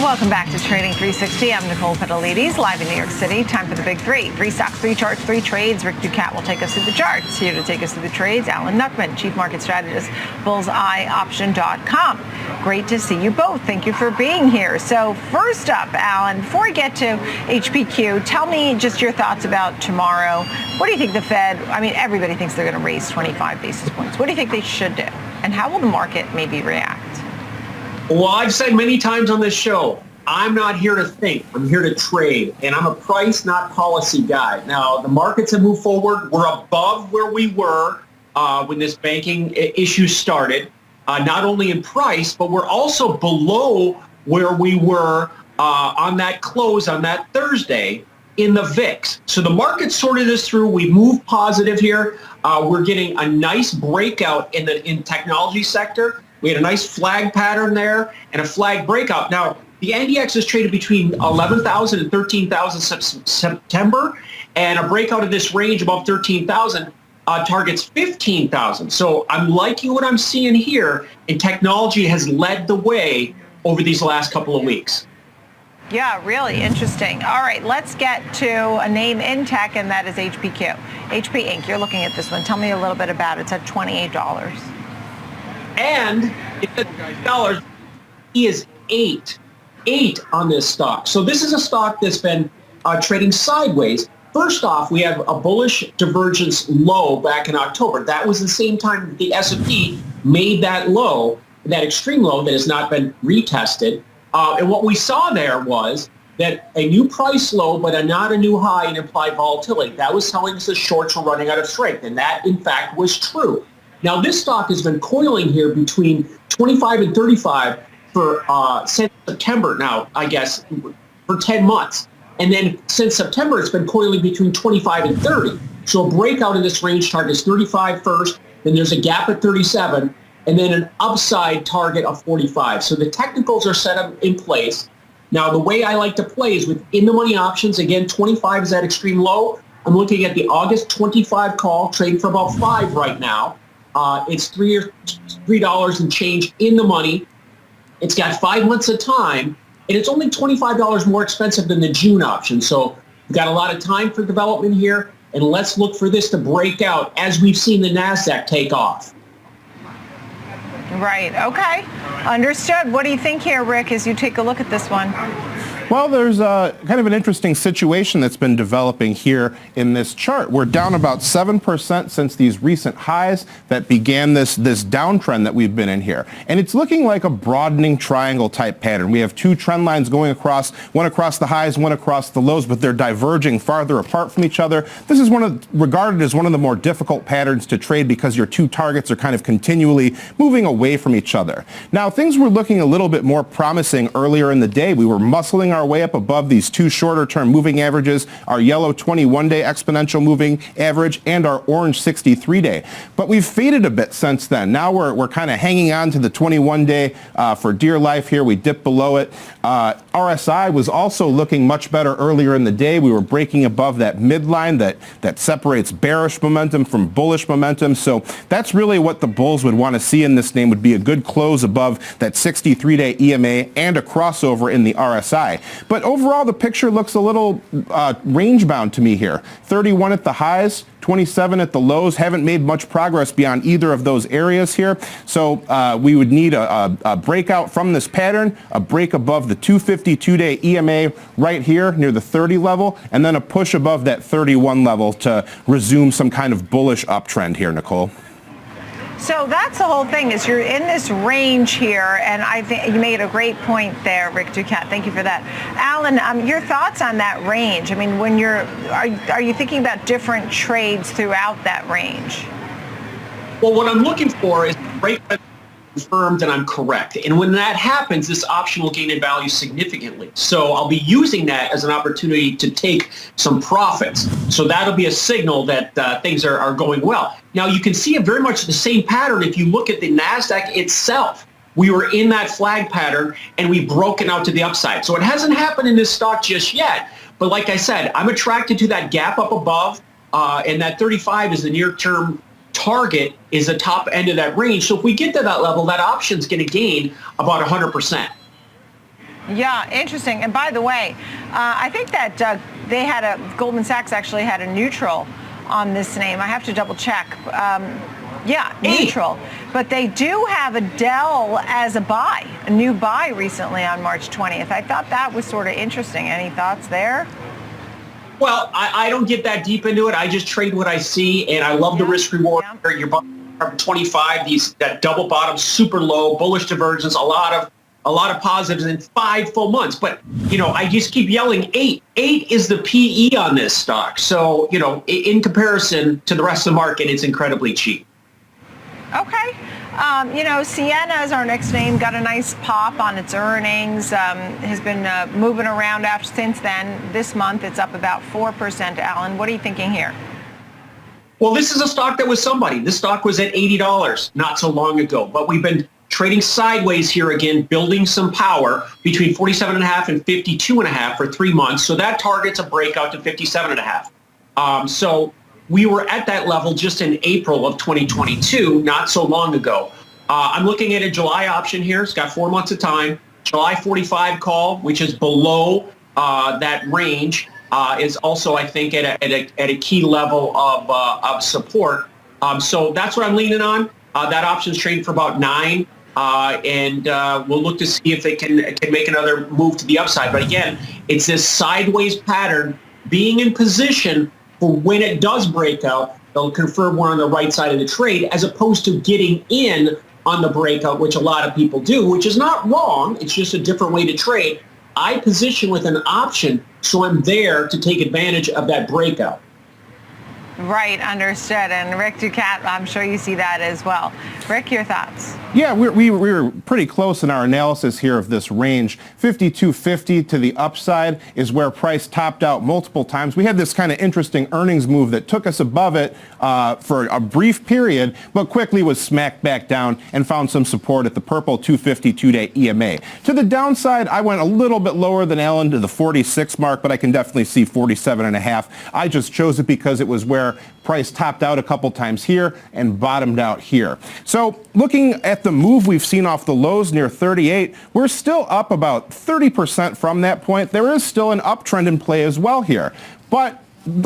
Welcome back to Trading 360. I'm Nicole Petalides, live in New York City. Time for the big three. Three stocks, three charts, three trades. Rick Ducat will take us through the charts. Here to take us through the trades, Alan Nuckman, Chief Market Strategist, BullseyeOption.com. Great to see you both. Thank you for being here. So first up, Alan, before we get to HPQ, tell me just your thoughts about tomorrow. What do you think the Fed, everybody thinks they're going to raise 25 basis points. What do you think they should do? And how will the market maybe react? Well, I've said many times on this show, I'm not here to think. I'm here to trade. And I'm a price, not policy guy. Now, the markets have moved forward. We're above where we were when this banking issue started, not only in price, but we're also below where we were on that close on that Thursday in the VIX. So the market sorted this through. We moved positive here. We're getting a nice breakout in the technology sector. We had a nice flag pattern there and a flag breakout. Now, the NDX is traded between 11,000 and 13,000 September, and a breakout of this range above 13,000 targets 15,000. So I'm liking what I'm seeing here, and technology has led the way over these last couple of weeks. Yeah, really interesting. All right, let's get to a name in tech, and that is HPQ. HP Inc., you're looking at this one. Tell me a little bit about it. It's at $28. And $dollars, he is eight on this stock. So this is a stock that's been trading sideways. First off, we have a bullish divergence low back in October. That was the same time that the S&P made that low, that extreme low that has not been retested. And what we saw there was that a new price low, but not a new high in implied volatility. That was telling us the shorts were running out of strength, and that, in fact, was true. Now, this stock has been coiling here between 25 and 35 for since September now, I guess, for 10 months. And then since September, it's been coiling between 25 and 30. So a breakout in this range target is 35 first, then there's a gap at 37, and then an upside target of 45. So the technicals are set up in place. Now, the way I like to play is with in-the-money options. Again, 25 is that extreme low. I'm looking at the August 25 call, trading for about 5 right now. It's $3 and change in the money. It's got 5 months of time, and it's only $25 more expensive than the June option. So we've got a lot of time for development here, and let's look for this to break out as we've seen the NASDAQ take off. Right. Okay. Understood. What do you think here, Rick, as you take a look at this one? Well, there's kind of an interesting situation that's been developing here in this chart. We're down about 7% since these recent highs that began this downtrend that we've been in here. And it's looking like a broadening triangle type pattern. We have two trend lines going across, one across the highs, one across the lows, but they're diverging farther apart from each other. This is regarded as one of the more difficult patterns to trade because your two targets are kind of continually moving away from each other. Now, things were looking a little bit more promising earlier in the day. We were muscling our way up above these two shorter-term moving averages, our yellow 21-day exponential moving average and our orange 63-day. But we've faded a bit since then. Now we're kind of hanging on to the 21-day for dear life here. We dipped below it. RSI was also looking much better earlier in the day. We were breaking above that midline that separates bearish momentum from bullish momentum. So that's really what the bulls would want to see in this name, would be a good close above that 63-day EMA and a crossover in the RSI. But overall, the picture looks a little range-bound to me here. 31 at the highs, 27 at the lows. Haven't made much progress beyond either of those areas here. So we would need a breakout from this pattern, a break above the 252-day EMA right here near the 30 level, and then a push above that 31 level to resume some kind of bullish uptrend here, Nicole. So that's the whole thing, is you're in this range here, and I think you made a great point there, Rick Ducat. Thank you for that. Alan, your thoughts on that range? I mean, when are you thinking about different trades throughout that range? Well, what I'm looking for is break confirmed and I'm correct. And when that happens, this option will gain in value significantly. So I'll be using that as an opportunity to take some profits. So that'll be a signal that things are going well. Now, you can see very much the same pattern if you look at the NASDAQ itself. We were in that flag pattern and we've broken out to the upside. So it hasn't happened in this stock just yet. But like I said, I'm attracted to that gap up above, and that 35 is the near-term target, is the top end of that range. So if we get to that level, that option's going to gain about 100%. Yeah, interesting. And by the way, I think that Goldman Sachs actually had a neutral on this name. I have to double check. Yeah, neutral. But they do have a Dell as a buy, a new buy recently on March 20th. I thought that was sort of interesting. Any thoughts there? Well, I don't get that deep into it. I just trade what I see, and I love the risk reward. Yeah. You're buying from 25, that double bottom, super low, bullish divergence, a lot of positives in 5 full months. But, I just keep yelling 8. 8 is the PE on this stock. So, in comparison to the rest of the market, it's incredibly cheap. Okay. Cien is our next name, got a nice pop on its earnings, has been moving around since then. This month, it's up about 4%. Alan, what are you thinking here? Well, this is a stock that was somebody. This stock was at $80 not so long ago, but we've been trading sideways here again, building some power between 47.5 and 52.5 for 3 months. So that targets a breakout to 57.5. So we were at that level just in April of 2022, not so long ago. I'm looking at a July option here. It's got 4 months of time. July 45 call, which is below that range, is also, I think, at a key level of support. So that's what I'm leaning on. That option's trading for about 9. And we'll look to see if it can make another move to the upside. But again, it's this sideways pattern, being in position for when it does break out, they'll confirm we're on the right side of the trade, as opposed to getting in on the breakout, which a lot of people do, which is not wrong. It's just a different way to trade. I position with an option, so I'm there to take advantage of that breakout. Right, understood. And Rick Ducat, I'm sure you see that as well. Rick, your thoughts? Yeah, we were pretty close in our analysis here of this range. 52.50 to the upside is where price topped out multiple times. We had this kind of interesting earnings move that took us above it for a brief period, but quickly was smacked back down and found some support at the purple 250 two-day EMA. To the downside, I went a little bit lower than Alan to the 46 mark, but I can definitely see 47.5. I just chose it because it was where price topped out a couple times here and bottomed out here. So looking at the move we've seen off the lows near 38, we're still up about 30% from that point. There is still an uptrend in play as well here. But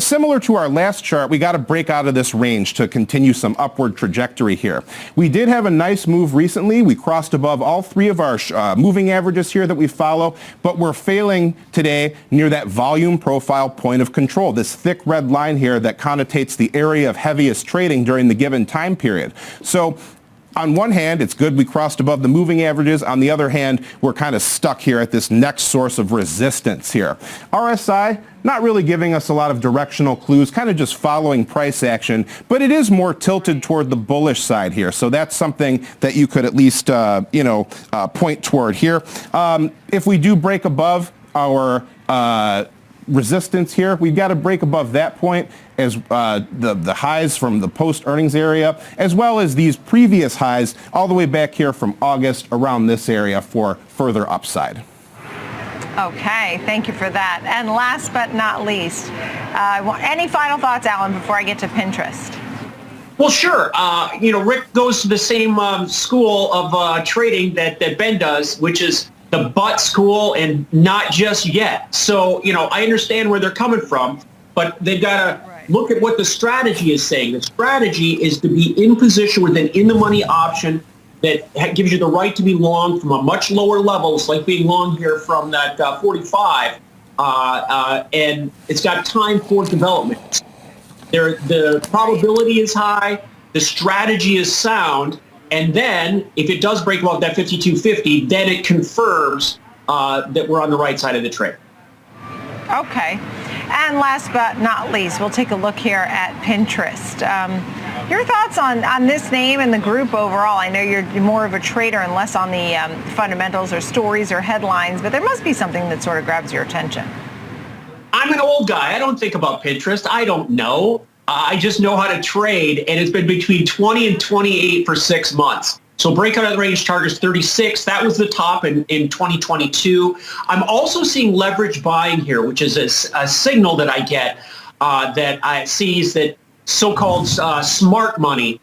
similar to our last chart, we got to break out of this range to continue some upward trajectory here. We did have a nice move recently. We crossed above all 3 of our moving averages here that we follow, but we're failing today near that volume profile point of control, this thick red line here that connotates the area of heaviest trading during the given time period. So on one hand, it's good we crossed above the moving averages. On the other hand, we're kind of stuck here at this next source of resistance here. RSI, not really giving us a lot of directional clues, kind of just following price action, but it is more tilted toward the bullish side here. So that's something that you could at least, point toward here. If we do break above our resistance here, we've got to break above that point as the highs from the post-earnings area, as well as these previous highs all the way back here from August around this area for further upside. Okay, thank you for that. And last but not least, any final thoughts, Alan, before I get to Pinterest? Well, sure. Rick goes to the same school of trading that Ben does, which is the but school and not just yet. So, I understand where they're coming from, but they've got to look at what the strategy is saying. The strategy is to be in position with an in-the-money option that gives you the right to be long from a much lower level. It's like being long here from that 45, and it's got time for development. The probability is high, the strategy is sound, and then if it does break above that 52.50, then it confirms that we're on the right side of the trade. Okay. And last but not least, we'll take a look here at Pinterest. Your thoughts on this name and the group overall? I know you're more of a trader and less on the fundamentals or stories or headlines, but there must be something that sort of grabs your attention. I'm an old guy. I don't think about Pinterest. I don't know. I just know how to trade, and it's been between 20 and 28 for 6 months. So breakout of the range target is 36. That was the top in 2022. I'm also seeing leverage buying here, which is a signal that I get that I sees that so-called smart money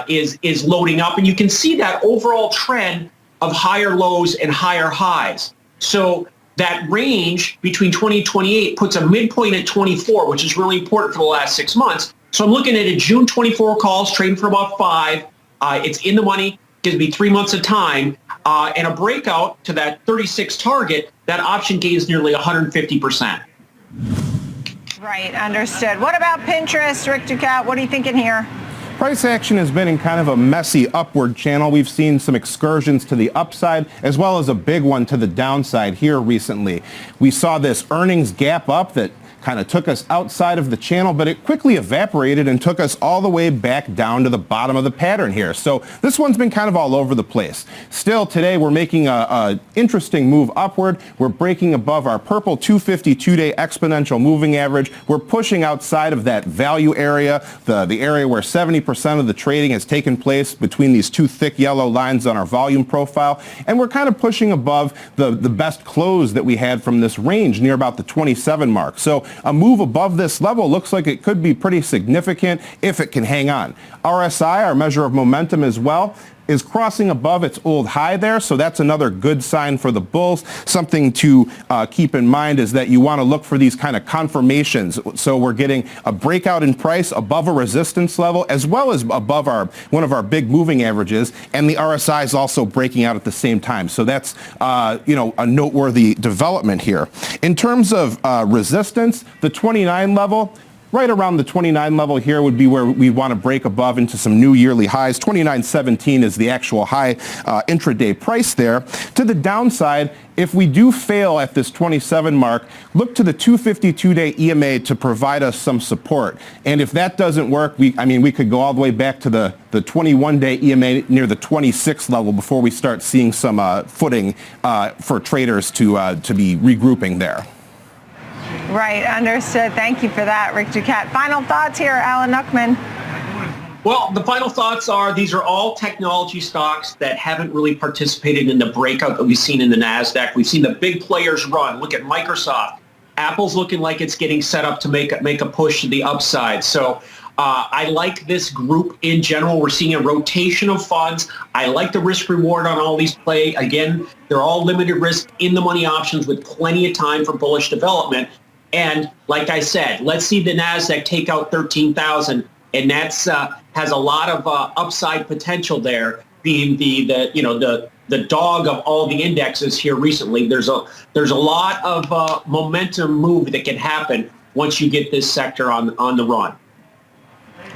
is loading up. And you can see that overall trend of higher lows and higher highs. So that range between 20 and 28 puts a midpoint at 24, which is really important for the last 6 months. So I'm looking at a June 24 calls, trading for about 5. It's in the money, gives me 3 months of time, and a breakout to that 36 target, that option gains nearly 150%. Right, understood. What about Pinterest, Rick Ducat? What are you thinking here? Price action has been in kind of a messy upward channel. We've seen some excursions to the upside as well as a big one to the downside here recently. We saw this earnings gap up that kind of took us outside of the channel, but it quickly evaporated and took us all the way back down to the bottom of the pattern here. So this one's been kind of all over the place. Still today we're making a interesting move upward. We're breaking above our purple 250 2-day exponential moving average. We're pushing outside of that value area, the area where 70% of the trading has taken place between these two thick yellow lines on our volume profile. And we're kind of pushing above the best close that we had from this range near about the 27 mark. So a move above this level looks like it could be pretty significant if it can hang on. RSI, our measure of momentum as well, is crossing above its old high there, so that's another good sign for the bulls. Something to keep in mind is that you want to look for these kind of confirmations. So we're getting a breakout in price above a resistance level as well as above one of our big moving averages, and the RSI is also breaking out at the same time. So that's a noteworthy development here. In terms of resistance, the 29 level, right around the 29 level here would be where we want to break above into some new yearly highs. 29.17 is the actual high intraday price there. To the downside, if we do fail at this 27 mark, look to the 252-day EMA to provide us some support. And if that doesn't work, we could go all the way back to the 21-day EMA near the 26 level before we start seeing some footing for traders to be regrouping there. Right, understood. Thank you for that, Rick Ducat. Final thoughts here, Alan Nuckman. Well, the final thoughts are these are all technology stocks that haven't really participated in the breakout that we've seen in the NASDAQ. We've seen the big players run. Look at Microsoft. Apple's looking like it's getting set up to make a push to the upside. So I like this group in general. We're seeing a rotation of funds. I like the risk reward on all these play. Again, they're all limited risk in the money options with plenty of time for bullish development. And like I said, let's see the NASDAQ take out 13,000. And that's has a lot of upside potential there, being the dog of all the indexes here recently. There's a lot of momentum move that can happen once you get this sector on the run.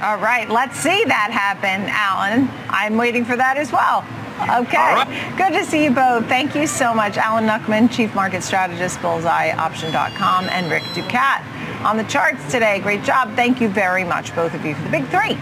All right, let's see that happen, Alan. I'm waiting for that as well. Okay, right. Good to see you both. Thank you so much. Alan Nuckman, Chief Market Strategist, BullseyeOption.com, and Rick Ducat on the charts today. Great job. Thank you very much, both of you, for the big three.